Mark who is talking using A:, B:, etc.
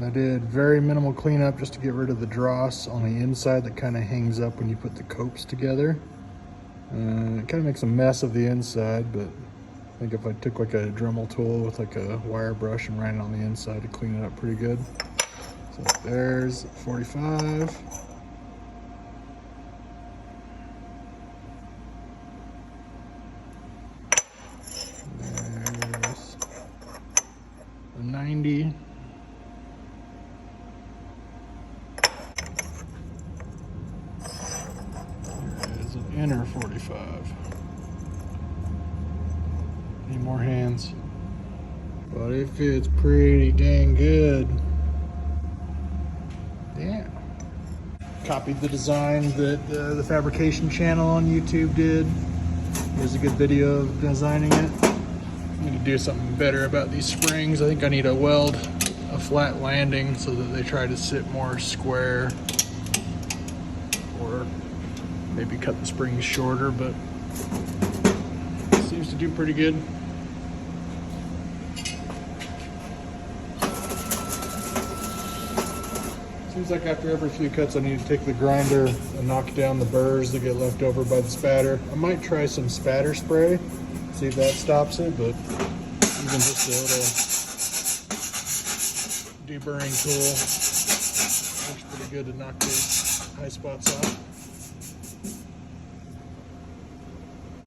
A: I did very minimal cleanup just to get rid of the dross on the inside that kind of hangs up when you put the copes together. It kind of makes a mess of the inside, but I think if I took like a Dremel tool with like a wire brush and ran it on the inside to clean it up pretty good. So there's 45. There's a 90. There's an inner 45. Need more hands. But it fits pretty dang good. Yeah. Copied the design that the fabrication channel on YouTube did. Here's a good video of designing it. I'm gonna do something better about these springs. I think I need to weld a flat landing so that they try to sit more square, or maybe cut the springs shorter, but it seems to do pretty good. Seems like after every few cuts I need to take the grinder and knock down the burrs that get left over by the spatter. I might try some spatter spray, see if that stops it, but even just a little deburring tool works pretty good to knock these high spots off.